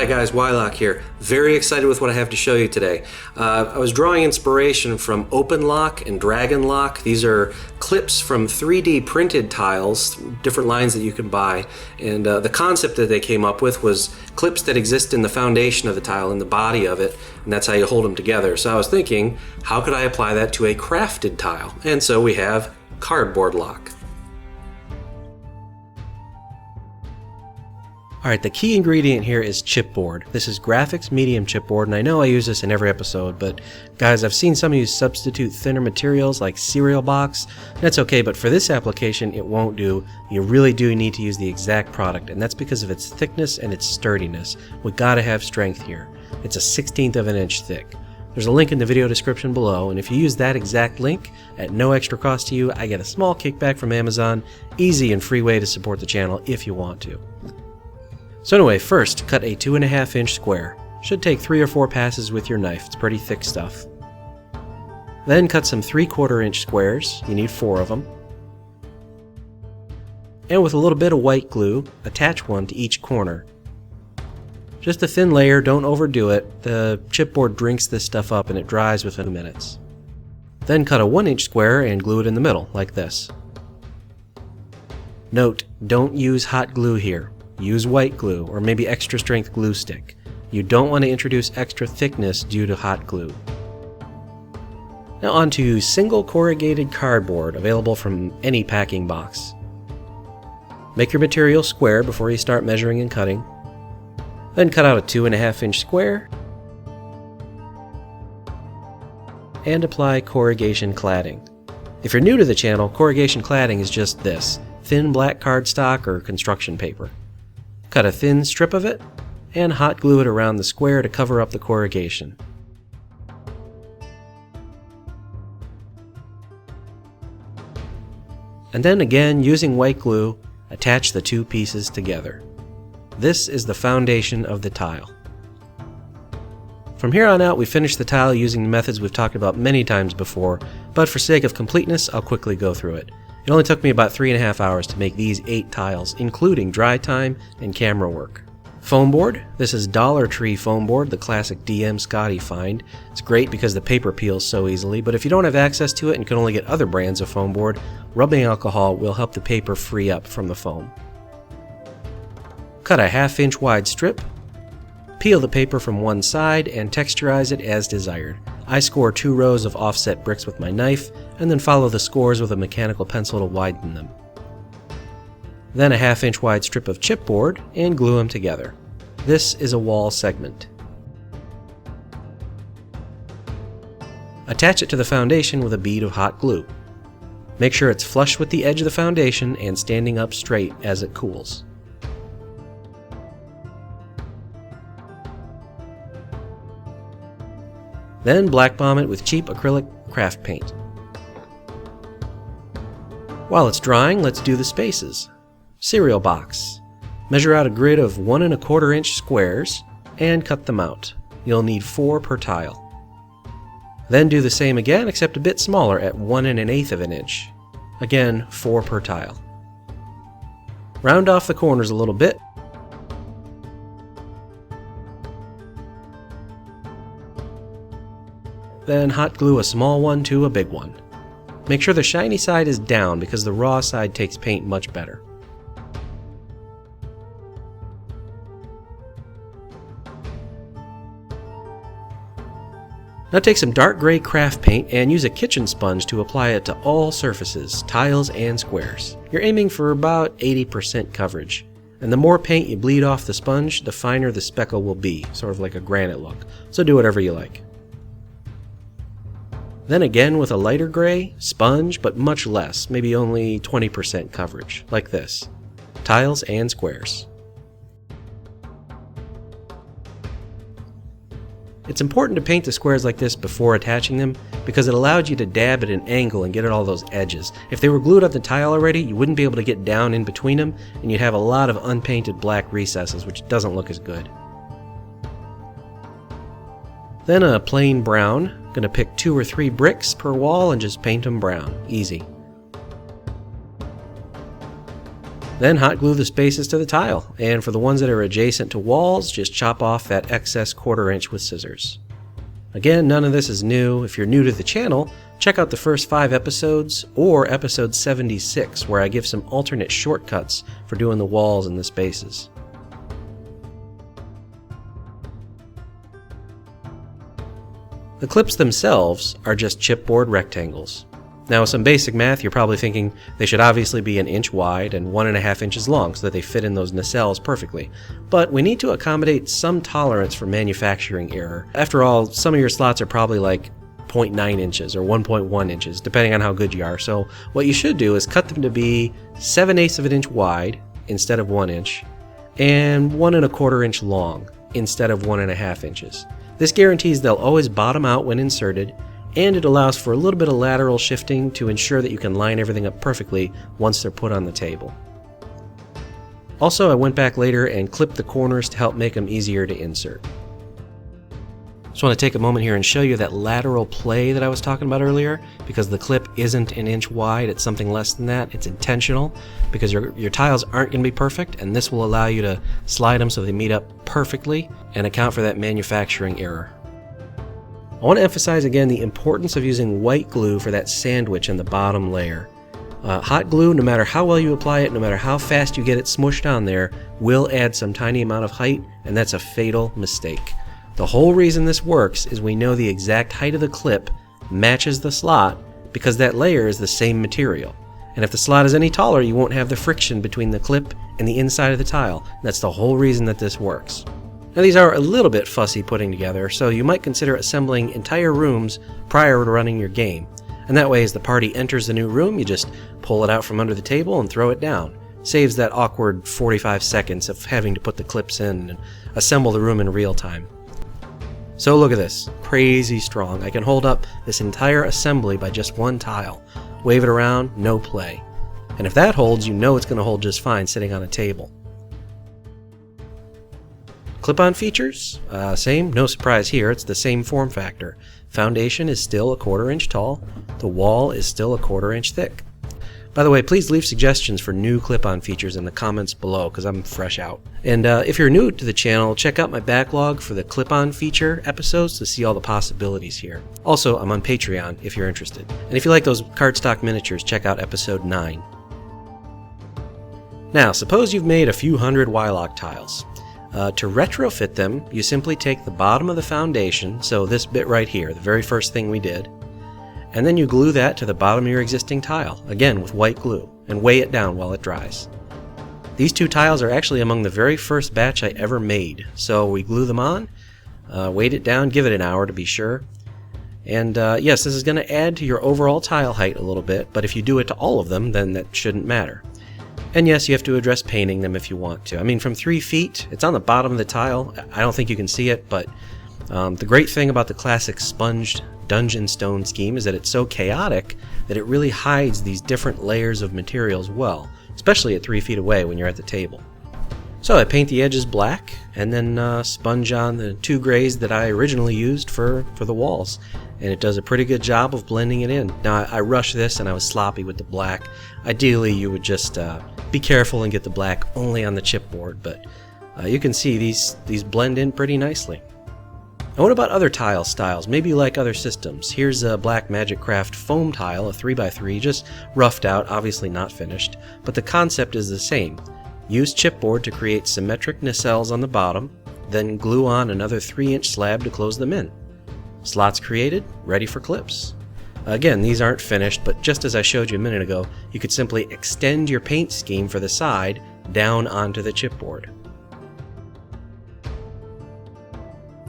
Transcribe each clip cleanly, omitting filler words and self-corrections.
Hi guys, Wyloch here. Very excited with what I have to show you today. I was drawing inspiration from OpenLock and DragonLock. These are clips from 3D printed tiles, different lines that you can buy. And the concept that they came up with was clips that exist in the foundation of the tile, in the body of it, and that's how you hold them together. So I was thinking, how could I apply that to a crafted tile? And so we have CardboardLock. Alright, the key ingredient here is chipboard. This is graphics medium chipboard, and I know I use this in every episode, but guys, I've seen some of you substitute thinner materials like cereal box. That's okay, but for this application, it won't do. You really do need to use the exact product, and that's because of its thickness and its sturdiness. We gotta have strength here. It's a 1/16 of an inch thick. There's a link in the video description below, and if you use that exact link at no extra cost to you, I get a small kickback from Amazon. Easy and free way to support the channel if you want to. So anyway, first, cut a 2.5 inch square. Should take 3 or 4 passes with your knife, it's pretty thick stuff. Then cut some 3/4 inch squares, you need 4 of them. And with a little bit of white glue, attach one to each corner. Just a thin layer, don't overdo it. The chipboard drinks this stuff up and it dries within minutes. Then cut a 1 inch square and glue it in the middle, like this. Note, don't use hot glue here. Use white glue, or maybe extra strength glue stick. You don't want to introduce extra thickness due to hot glue. Now onto single corrugated cardboard, available from any packing box. Make your material square before you start measuring and cutting. Then cut out a 2.5 inch square, and apply corrugation cladding. If you're new to the channel, corrugation cladding is just this: thin black cardstock or construction paper. Cut a thin strip of it, and hot glue it around the square to cover up the corrugation. And then again, using white glue, attach the two pieces together. This is the foundation of the tile. From here on out, we finish the tile using the methods we've talked about many times before, but for sake of completeness, I'll quickly go through it. It only took me about 3.5 hours to make these 8 tiles, including dry time and camera work. Foam board. This is Dollar Tree foam board, the classic DM Scotty find. It's great because the paper peels so easily, but if you don't have access to it and can only get other brands of foam board, rubbing alcohol will help the paper free up from the foam. Cut a 1/2 inch wide strip. Peel the paper from one side and texturize it as desired. I score 2 rows of offset bricks with my knife, and then follow the scores with a mechanical pencil to widen them. Then a 1/2 inch wide strip of chipboard and glue them together. This is a wall segment. Attach it to the foundation with a bead of hot glue. Make sure it's flush with the edge of the foundation and standing up straight as it cools. Then black bomb it with cheap acrylic craft paint. While it's drying, let's do the spaces. Cereal box. Measure out a grid of 1.25 inch squares and cut them out. You'll need 4 per tile. Then do the same again, except a bit smaller at 1.1/8 of an inch. Again, 4 per tile. Round off the corners a little bit. Then hot glue a small one to a big one. Make sure the shiny side is down because the raw side takes paint much better. Now take some dark gray craft paint and use a kitchen sponge to apply it to all surfaces, tiles and squares. You're aiming for about 80% coverage. And the more paint you bleed off the sponge, the finer the speckle will be, sort of like a granite look. So do whatever you like. Then again with a lighter gray, sponge, but much less, maybe only 20% coverage, like this. Tiles and squares. It's important to paint the squares like this before attaching them because it allows you to dab at an angle and get at all those edges. If they were glued on the tile already, you wouldn't be able to get down in between them, and you'd have a lot of unpainted black recesses, which doesn't look as good. Then a plain brown. Gonna pick 2 or 3 bricks per wall and just paint them brown. Easy. Then hot glue the spaces to the tile, and for the ones that are adjacent to walls, just chop off that excess 1/4 inch with scissors. Again, none of this is new. If you're new to the channel, check out the first 5 episodes or episode 76, where I give some alternate shortcuts for doing the walls and the spaces. The clips themselves are just chipboard rectangles. Now, with some basic math, you're probably thinking they should obviously be 1 inch wide and 1.5 inches long so that they fit in those nacelles perfectly. But we need to accommodate some tolerance for manufacturing error. After all, some of your slots are probably like 0.9 inches or 1.1 inches, depending on how good you are. So what you should do is cut them to be 7/8 of an inch wide instead of 1 inch, and 1.25 inch long instead of 1.5 inches. This guarantees they'll always bottom out when inserted, and it allows for a little bit of lateral shifting to ensure that you can line everything up perfectly once they're put on the table. Also, I went back later and clipped the corners to help make them easier to insert. Just want to take a moment here and show you that lateral play that I was talking about earlier, because the clip isn't 1 inch wide, it's something less than that. It's intentional because your tiles aren't going to be perfect, and this will allow you to slide them so they meet up perfectly and account for that manufacturing error. I want to emphasize again the importance of using white glue for that sandwich in the bottom layer. Hot glue, no matter how well you apply it, no matter how fast you get it smushed on there, will add some tiny amount of height, and that's a fatal mistake. The whole reason this works is we know the exact height of the clip matches the slot because that layer is the same material. And if the slot is any taller, you won't have the friction between the clip and the inside of the tile. That's the whole reason that this works. Now, these are a little bit fussy putting together, so you might consider assembling entire rooms prior to running your game. And that way, as the party enters the new room, you just pull it out from under the table and throw it down. Saves that awkward 45 seconds of having to put the clips in and assemble the room in real time. So look at this, crazy strong. I can hold up this entire assembly by just one tile. Wave it around, no play. And if that holds, you know it's going to hold just fine sitting on a table. Clip-on features, same, no surprise here, it's the same form factor. Foundation is still 1/4 inch tall, the wall is still 1/4 inch thick. By the way, please leave suggestions for new clip-on features in the comments below, because I'm fresh out. And if you're new to the channel, check out my backlog for the clip-on feature episodes to see all the possibilities here. Also, I'm on Patreon if you're interested. And if you like those cardstock miniatures, check out episode 9. Now, suppose you've made a few hundred Wyloch tiles. To retrofit them, you simply take the bottom of the foundation, so this bit right here, the very first thing we did, and then you glue that to the bottom of your existing tile, again with white glue, and weigh it down while it dries. These 2 tiles are actually among the very first batch I ever made, so we glue them on, weight it down, give it an hour to be sure, and yes, this is going to add to your overall tile height a little bit, but if you do it to all of them, then that shouldn't matter. And yes, you have to address painting them if you want to. I mean, from 3 feet, it's on the bottom of the tile. I don't think you can see it, but the great thing about the classic sponged dungeon stone scheme is that it's so chaotic that it really hides these different layers of materials well, especially at 3 feet away when you're at the table. So I paint the edges black, and then sponge on the 2 grays that I originally used for the walls. And it does a pretty good job of blending it in. Now, I rushed this and I was sloppy with the black. Ideally, you would just be careful and get the black only on the chipboard, but you can see these blend in pretty nicely. And what about other tile styles? Maybe you like other systems. Here's a Black Magic Craft foam tile, a 3x3, just roughed out, obviously not finished, but the concept is the same. Use chipboard to create symmetric nacelles on the bottom, then glue on another 3-inch slab to close them in. Slots created, ready for clips. Again, these aren't finished, but just as I showed you a minute ago, you could simply extend your paint scheme for the side down onto the chipboard.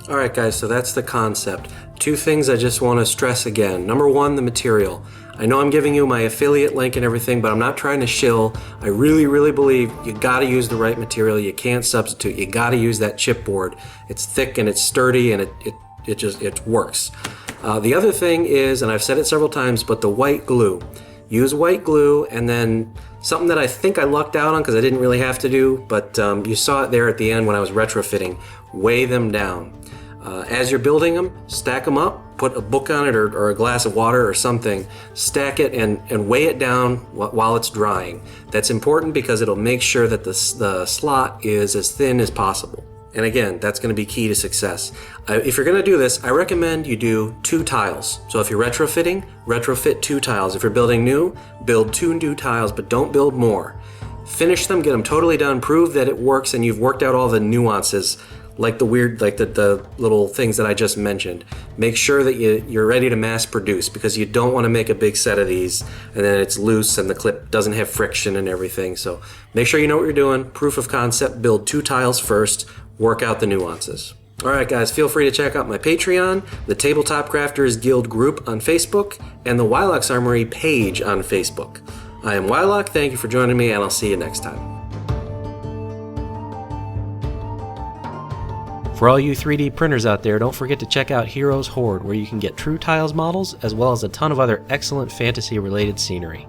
Alright guys, so that's the concept. 2 things I just want to stress again. Number 1, the material. I know I'm giving you my affiliate link and everything, but I'm not trying to shill. I really believe you gotta use the right material. You can't substitute. You gotta use that chipboard. It's thick and it's sturdy and it works. The other thing is, and I've said it several times, but the white glue. Use white glue, and then something that I think I lucked out on because I didn't really have to do, but you saw it there at the end when I was retrofitting. Weigh them down. As you're building them, stack them up, put a book on it or a glass of water or something, stack it and weigh it down while it's drying. That's important because it'll make sure that the slot is as thin as possible. And again, that's going to be key to success. If you're going to do this, I recommend you do 2 tiles. So if you're retrofitting, retrofit 2 tiles. If you're building new, build 2 new tiles, but don't build more. Finish them, get them totally done, prove that it works, and you've worked out all the nuances, like the little things that I just mentioned. Make sure that you're ready to mass produce, because you don't want to make a big set of these and then it's loose and the clip doesn't have friction and everything. So make sure you know what you're doing. Proof of concept, build 2 tiles first, work out the nuances. Alright guys, feel free to check out my Patreon, the Tabletop Crafters Guild group on Facebook, and the Wyloch's Armory page on Facebook. I am Wyloch, thank you for joining me, and I'll see you next time. For all you 3D printers out there, don't forget to check out Heroes Horde, where you can get True Tiles models, as well as a ton of other excellent fantasy-related scenery.